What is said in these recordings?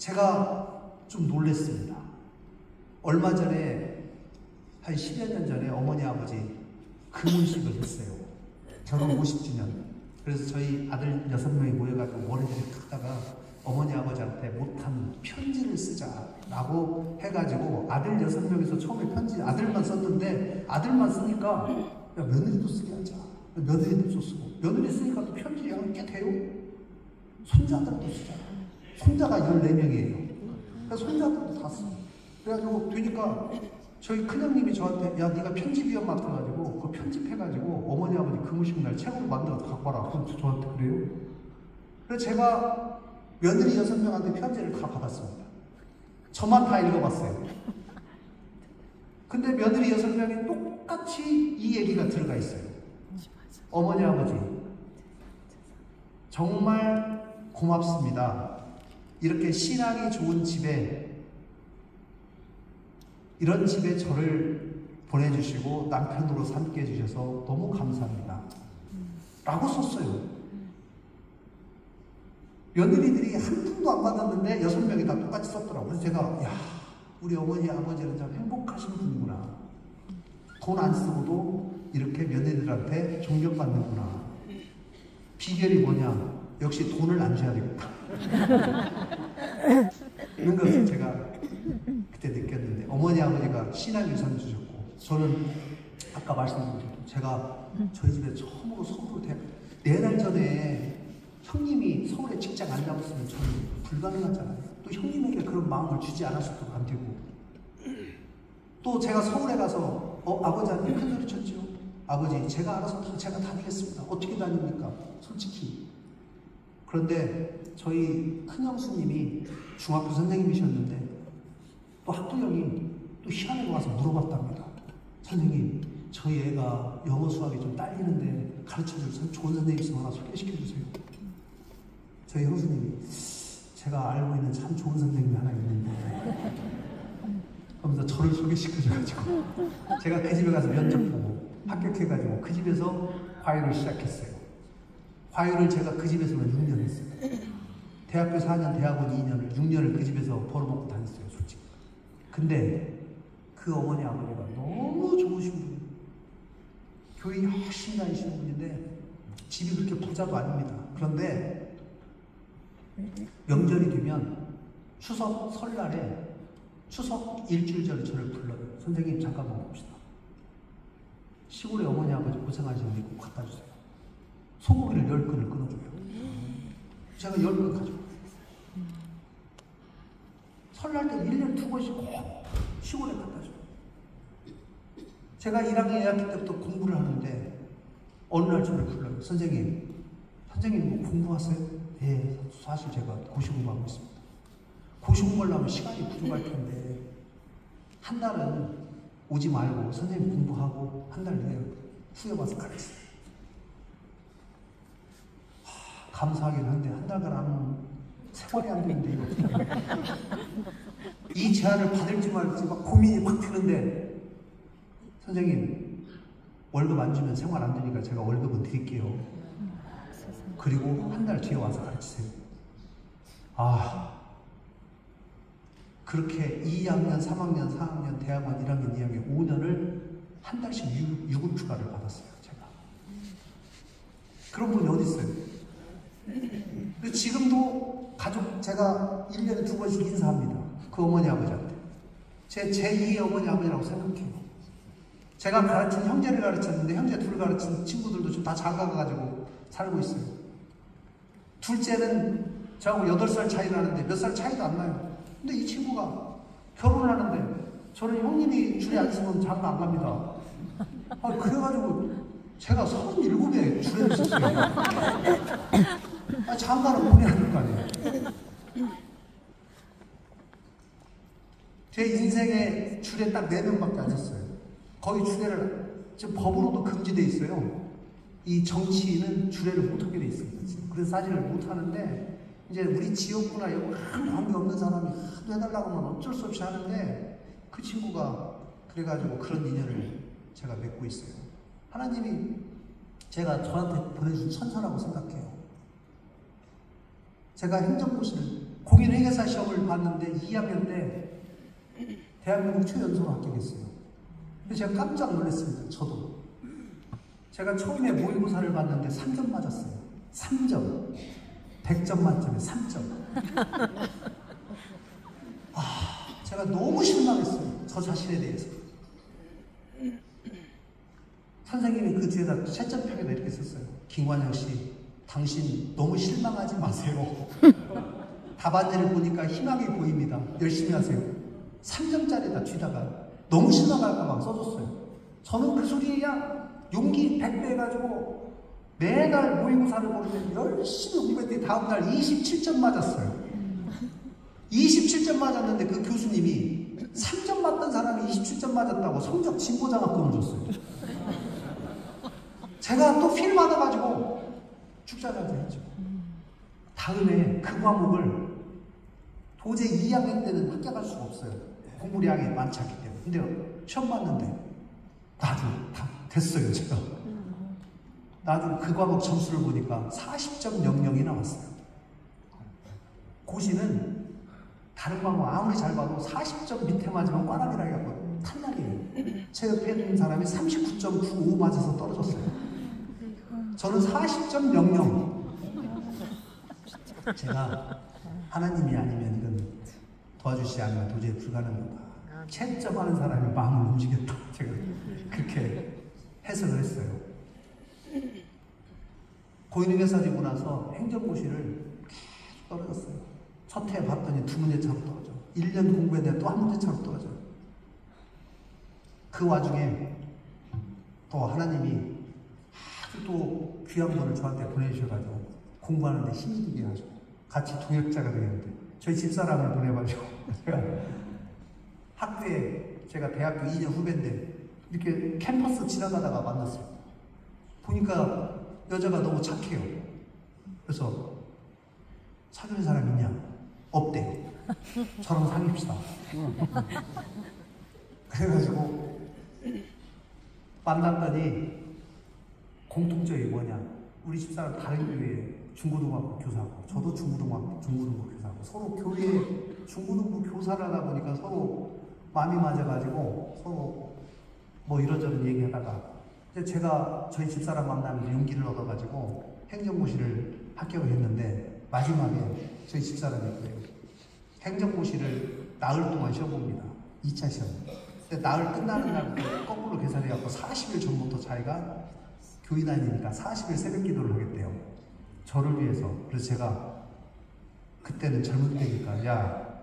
제가 좀 놀랬습니다. 얼마 전에 한 10여 년 전에 어머니 아버지 금혼식을 했어요. 결혼 50주년. 그래서 저희 아들 6명이 모여가지고 머리들을 깎다가 어머니 아버지한테 못하는 편지를 쓰자라고 해가지고 아들 6명에서 처음에 편지 아들만 썼는데, 아들만 쓰니까 야, 며느리도 쓰게 하자. 며느리도 쓰고, 며느리 쓰니까 또 편지 양이 꽤 돼요. 손자들도 쓰잖아. 손자가 14명이에요. 그래서 손자들도 다 써. 그래가지고 되니까 저희 큰형님이 저한테 야, 네가 편집위원 맡아가지고 그 편집해가지고 어머니 아버지 금혼식 날 책으로 만들어서 갖고 와라. 그럼 저한테 그래요. 그래서 제가 며느리 6명한테 편지를 다 받았습니다. 저만 다 읽어봤어요. 근데 며느리 6명이 똑같이 이 얘기가 들어가 있어요. 어머니 아버지 정말 고맙습니다. 이렇게 신앙이 좋은 집에, 이런 집에 저를 보내주시고 남편으로 삼게 해주셔서 너무 감사합니다 라고 썼어요. 며느리들이 한 푼도 안 받았는데 6명이 다 똑같이 썼더라고요. 그래서 제가 야, 우리 어머니 아버지는 참 행복하신 분이구나. 돈 안 쓰고도 이렇게 며느리들한테 존경받는구나. 비결이 뭐냐? 역시 돈을 안 줘야 되겠다. 이런 것을 제가 그때 느꼈는데, 어머니 아버지가 신앙 유산 주셨고, 저는 아까 말씀드린 제가 저희 집에 처음으로 서울로 4달 전에 형님이 서울에 직장 안 잡았으면 저는 불가능하잖아요. 또 형님에게 그런 마음을 주지 않았어도 안 되고, 또 제가 서울에 가서 아버지한테 큰 소리 쳤죠. 아버지, 제가 알아서 제가 다니겠습니다. 어떻게 다닙니까? 솔직히. 그런데 저희 큰형수님이 중학교 선생님이셨는데 또 학부형이 또 희한하게 와서 물어봤답니다. 선생님, 저희 애가 영어 수학이 좀 딸리는데 가르쳐줄 좋은 선생님 있으면 하나 소개시켜주세요. 저희 형수님이 제가 알고 있는 참 좋은 선생님이 하나 있는데 하면서 저를 소개시켜줘가지고 제가 그 집에 가서 면접 보고 합격해가지고 그 집에서 과외를 시작했어요. 과외를 제가 그 집에서만 6년 했어요. 대학교 4년, 대학원 2년을, 6년을 그 집에서 벌어먹고 다녔어요, 솔직히. 근데 그 어머니 아버지가 너무 좋으신 분이에요. 교회 열심히 다니시는 분인데 집이 그렇게 부자도 아닙니다. 그런데 명절이 되면 추석 설날에 추석 일주일 전에 저를 불러요. 선생님 잠깐만 봅시다. 시골에 어머니 아버지 고생하시는데 꼭 갖다 주세요. 소고기를 10근을 끊어줘요. 제가 10근 가져요. 설날 때 1년에 2번씩 꼭 시골에 갖다 줘요. 제가 1학년 2학기 때부터 공부를 하는데 어느 날 저를 불러요. 선생님 뭐 공부하세요? 예, 사실 제가 고시 공부하고 있습니다. 고시 공부를 하면 시간이 부족할 텐데 한 달은 오지 말고 선생님 공부하고 한 달 내에 후에 와서 가르치세요. 감사하긴 한데 한 달간 안 오면 생활이 안 되는데 이거 이 제안을 받을지 말지 막 고민이 막 드는데, 선생님 월급 안 주면 생활 안 되니까 제가 월급은 드릴게요. 그리고 한 달 뒤에 와서 가르치세요. 그렇게 2학년, 3학년, 4학년, 대학원 1학년, 2학년, 5년을 한 달씩 유급 휴가를 받았어요, 제가. 그런 분이 어디 있어요? 지금도 가족, 제가 1년에 2번씩 인사합니다. 그 어머니 아버지한테. 제 제2의 어머니 아버지라고 생각해요. 제가 가르친 형제를 가르쳤는데 형제 둘 가르친 친구들도 지금 다 장가가가지고 살고 있어요. 둘째는 저하고 8살 차이 나는데 몇 살 차이도 안 나요. 근데 이 친구가 결혼을 하는데 저는 형님이 줄에 안 쓰면 장가 안 갑니다. 그래가지고 제가 37에 줄에 있었어요. 장가를 보내야 될 거 아니에요. 제 인생에 줄에 딱 4명밖에 안 섰어요. 거의 주례를, 지금 법으로도 금지되어 있어요. 이 정치인은 주례를 못하게 되어 있습니다. 지금. 그래서 사진을 못하는데, 이제 우리 지역구나 여기 한 관계없는 사람이 하도 해달라고 하면 어쩔 수 없이 하는데, 그 친구가 그래가지고 그런 인연을 제가 맺고 있어요. 하나님이 제가 저한테 보내준 천사라고 생각해요. 제가 행정고시를 공인회계사 시험을 갔는데 2학년 때 대한민국 최연소로 합격했어요. 그래서 제가 깜짝 놀랐습니다. 저도. 제가 처음에 모의고사를 봤는데 3점 맞았어요. 3점. 100점 만점에 3점. 제가 너무 실망했어요. 저 자신에 대해서. 선생님이 그 뒤에다 채점표에다 이렇게 썼어요. 김관영 씨, 당신 너무 실망하지 마세요. 답안지를 보니까 희망이 보입니다. 열심히 하세요. 3점짜리다 뒤다가 너무 실망할까봐 써줬어요. 저는 그 소리야 용기 100배 해가지고 매달 모의고사를 보는데 열심히 공부했더니 다음날 27점 맞았어요. 27점 맞았는데 그 교수님이 3점 맞던 사람이 27점 맞았다고 성적 진보장학금을 줬어요. 제가 또 필 받아가지고 축사자제 했죠. 다음에 그 과목을 도저히 2학년 때는 합격할 수가 없어요. 공부량이 많지 않기 때문에. 근데 시험 봤는데 나도 다 됐어요, 제가. 나도 그 과목 점수를 보니까 40.00이 나왔어요. 고시는 다른 과목 아무리 잘 봐도 40점 밑에 맞으면 꽈락이라 해갖고 탈락이에요. 제 옆에 있는 사람이 39.95 맞아서 떨어졌어요. 저는 40.00. 제가 하나님이 아니면 이건 도와주시지 않으면 도저히 불가능하다. 채점하는 사람이 마음을 움직였다. 제가 그렇게 해석을 했어요. 고인회사 되고 나서 행정고시를 계속 떨어졌어요. 첫 해 봤더니 2문제 차로 떨어져. 1년 공부했는데 또 1문제 차로 떨어져. 그 와중에 또 하나님이 아주 또 귀한 분을 저한테 보내주셔가지고 공부하는데 힘이 들게 하죠. 같이 동역자가 되겠는데 저희 집사람을 보내가지고 제가 학교에 제가 대학교 2년 후배인데 이렇게 캠퍼스 지나가다가 만났어요. 보니까 여자가 너무 착해요. 그래서 사귀는 사람 있냐? 없대요. 저랑 사귀읍시다. 그래가지고 만났더니 공통점이 뭐냐? 우리 집사람 다른 교회에 중고등학교 교사고 저도 중고등학교 교사고 서로 교회에 중고등부 교사를 하다 보니까 서로 마음이 맞아가지고 서로 뭐 이런저런 얘기하다가 제가 저희 집사람 만나면서 용기를 얻어가지고 행정고시를 합격을 했는데 마지막에 저희 집사람이 그래요. 행정고시를 나흘 동안 쉬어봅니다. 2차 시험. 근데 나흘 끝나는 날 거꾸로 계산해갖고 40일 전부터 자기가 교회 다니니까 40일 새벽 기도를 하겠대요. 저를 위해서. 그래서 제가 그때는 젊은 때니까 야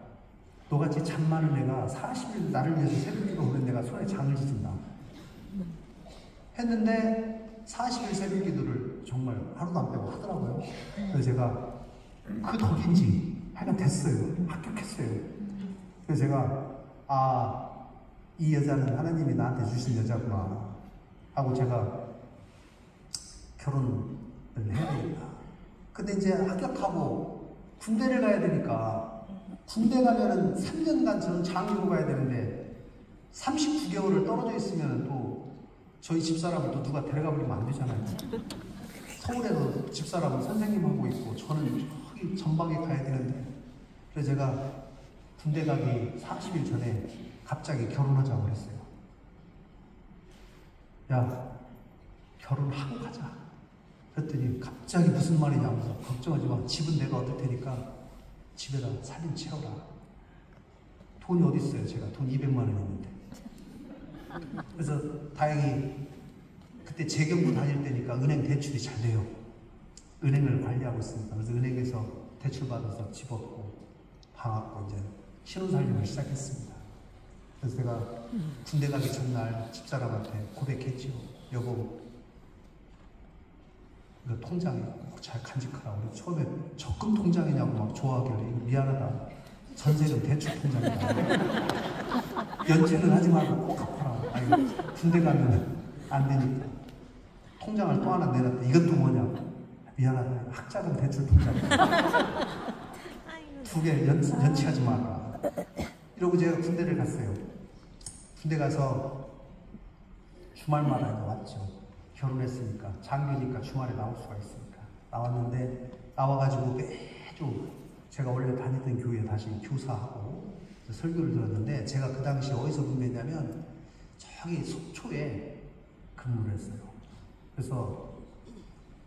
너같이 참 많은 애가 40일 나를 위해서 새벽 기도 하는 내가 손에 장을 지진다. 했는데 40일 새벽 기도를 정말 하루도 안 빼고 하더라고요. 그래서 제가 그 덕인지 하여간 됐어요. 합격했어요. 그래서 제가 이 여자는 하나님이 나한테 주신 여자구나 하고 제가 결혼을 해야 되겠다. 근데 이제 합격하고 군대를 가야 되니까 군대 가면은 3년간 저는 장교로 가야 되는데 39개월을 떨어져 있으면 또 저희 집사람을 또 누가 데려가 버리면 안 되잖아요. 서울에서 집사람은 선생님 하고 있고 저는 저기 전방에 가야 되는데 그래서 제가 군대 가기 40일 전에 갑자기 결혼하자고 그랬어요. 야 결혼하고 가자. 그랬더니 갑자기 무슨 말이냐고 해서 걱정하지 마. 집은 내가 얻을 테니까 집에다 살림 채워라. 돈이 어디 있어요? 제가 돈 200만 원 있는데. 그래서 다행히 그때 재경부 다닐 때니까 은행 대출이 잘 돼요. 은행을 관리하고 있으니까. 그래서 은행에서 대출 받아서 집 얻고 방 얻고 이제 신혼살림을 시작했습니다. 그래서 제가 군대 가기 전날 집사람한테 고백했죠. 여보 이거 통장에 꼭 잘 간직하라. 우리 처음에 적금 통장이냐고 막 좋아하길래 이거 미안하다. 전세금 대출 통장이다. 연체는 하지 말고 꼭 갚아라. 아니 군대 가면 안 되니까. 통장을 또 하나 내놨다. 이것도 뭐냐고. 미안하다. 학자금 대출 통장. 2개 연체하지 마라. 이러고 제가 군대를 갔어요. 군대 가서 주말마다 왔죠. 결혼했으니까 장교니까 주말에 나올 수가 있으니까 나왔는데 나와가지고 매주 제가 원래 다니던 교회에 다시 교사하고 설교를 들었는데, 제가 그 당시 어디서 근무했냐면 저기 속초에 근무를 했어요. 그래서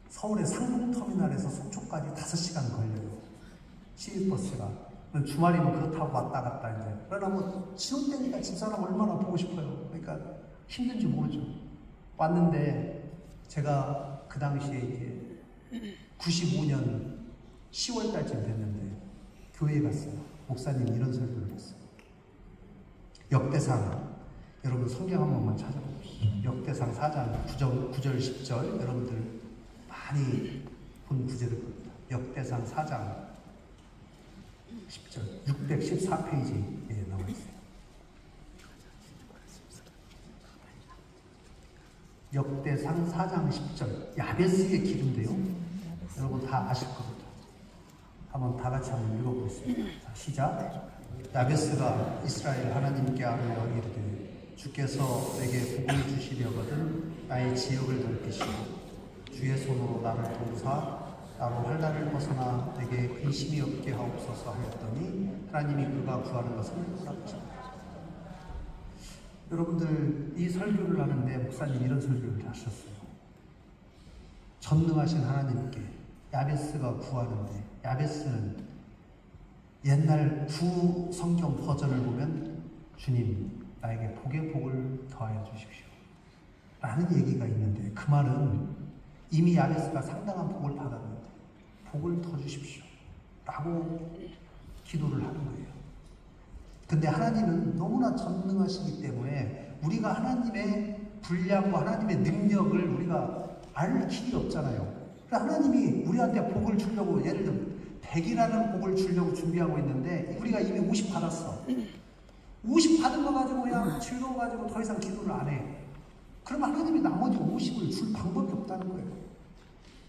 서울의 상봉터미널에서 속초까지 5시간 걸려요. 시외버스가. 주말이면 그거 타고 왔다 갔다 이제. 그러나 뭐 시험 때니까 집사람 얼마나 보고 싶어요. 그러니까 힘든지 모르죠. 왔는데 제가 그 당시에 이제 95년 10월 달쯤 됐는데 교회에 갔어요. 목사님 이런 설교를 했어요. 역대상, 여러분 성경 한 번만 찾아보십시오. 역대상 4장 9절 10절 여러분들 많이 본 구절일 겁니다. 역대상 4장 10절 614페이지에 나와 있어요. 역대상 4장 10절 야베스의 기도인데요. 여러분 다 아실 겁니다. 한번 다 같이 한번 읽어보겠습니다. 자, 시작. 야베스가 이스라엘 하나님께 아뢰어 이르되 주께서 내게 복을 주시려거든 나의 지역을 넓히시고 주의 손으로 나를 도우사 나로 환난을 벗어나 내게 근심이 없게 하옵소서 하였더니 하나님이 그가 구하는 것을 허락하셨다. 여러분들 이 설교를 하는데 목사님 이런 설교를 하셨어요. 전능하신 하나님께 야베스가 구하는데, 야베스는 옛날 구 성경 버전을 보면 주님 나에게 복의 복을 더하여 주십시오 라는 얘기가 있는데, 그 말은 이미 야베스가 상당한 복을 받았는데 복을 더 주십시오 라고 기도를 하는 거예요. 근데 하나님은 너무나 전능하시기 때문에 우리가 하나님의 분량과 하나님의 능력을 우리가 알 길이 없잖아요. 하나님이 우리한테 복을 주려고, 예를 들면 100이라는 복을 주려고 준비하고 있는데 우리가 이미 50 받았어. 50 받은 거 가지고 그냥 즐거워가지고 더 이상 기도를 안 해. 그러면 하나님이 나머지 50을 줄 방법이 없다는 거예요.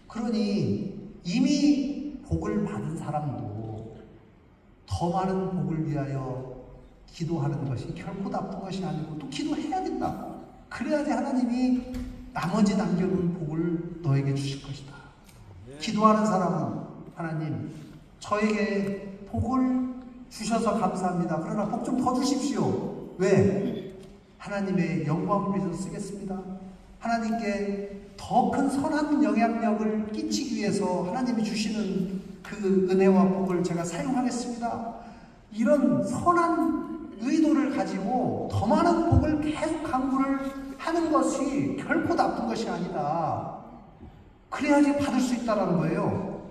그러니 이미 복을 받은 사람도 더 많은 복을 위하여 기도하는 것이 결코 나쁜 것이 아니고 또 기도해야 된다. 그래야지 하나님이 나머지 남겨둔 복을 너에게 주실 것이다. 기도하는 사람은 하나님 저에게 복을 주셔서 감사합니다. 그러나 복 좀 더 주십시오. 왜? 하나님의 영광을 위해서 쓰겠습니다. 하나님께 더 큰 선한 영향력을 끼치기 위해서 하나님이 주시는 그 은혜와 복을 제가 사용하겠습니다. 이런 선한 의도를 가지고 더 많은 복을 계속 강구를 하는 것이 결코 나쁜 것이 아니다. 그래야지 받을 수 있다는 거예요.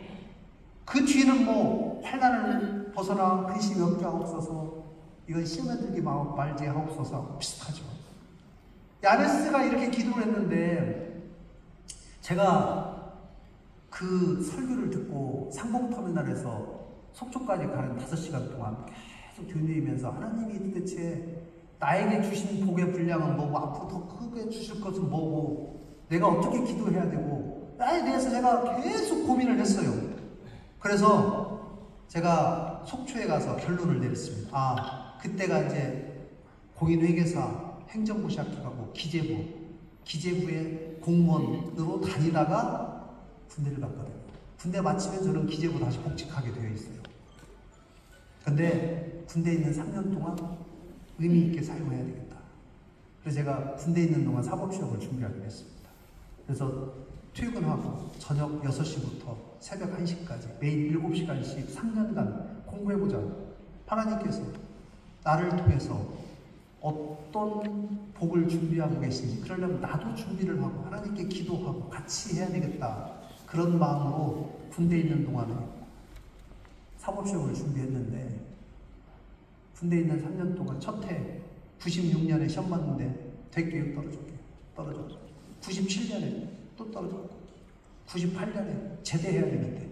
그 뒤에는 뭐 환난을 벗어나 근심이 없게 하옵소서, 이건 시험에 들기 말지 하옵소서 비슷하죠. 야베스가 이렇게 기도를 했는데, 제가 그 설교를 듣고 상봉터미널에서 속초까지 가는 5시간 동안 계속 견디면서 하나님이 도대체 나에게 주신 복의 분량은 뭐고 앞으로 더 크게 주실 것은 뭐고 내가 어떻게 기도해야 되고 나에 대해서 제가 계속 고민을 했어요. 그래서 제가 속초에 가서 결론을 내렸습니다. 그때가 이제 공인회계사 행정부 시작해가고 기재부의 공무원으로 다니다가 군대를 갔거든요. 군대 마치면 저는 기재부 다시 복직하게 되어 있어요. 근데 군대에 있는 3년 동안 의미 있게 사용해야 되겠다. 그래서 제가 군대에 있는 동안 사법시험을 준비하기로 했습니다. 그래서 퇴근하고 저녁 6시부터 새벽 1시까지 매일 7시간씩 3년간 공부해보자. 하나님께서 나를 통해서 어떤 복을 준비하고 계신지, 그러려면 나도 준비를 하고 하나님께 기도하고 같이 해야 되겠다. 그런 마음으로 군대에 있는 동안에 사법시험을 준비했는데, 군대에 있는 3년 동안 첫 해 96년에 시험 봤는데 대교육 떨어졌고 97년에 또 떨어졌고 98년에 제대해야 되는데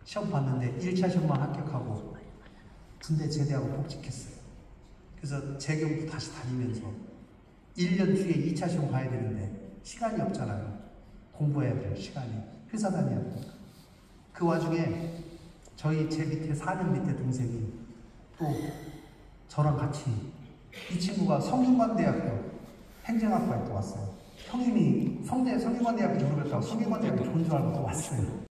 시험 봤는데 1차 시험만 합격하고 군대 제대하고 복직했어요. 그래서 재경도 다시 다니면서 1년 뒤에 2차 시험 봐야 되는데 시간이 없잖아요. 공부해야 될 시간이. 회사 다녀야 되니까. 그 와중에 제 밑에 4년 밑에 동생이 또 저랑 같이, 이 친구가 성균관대학교 행정학과에 또 왔어요. 형님이 성균관대학교 졸업했다고 성균관대학교 좋은 줄 알고 또 왔어요.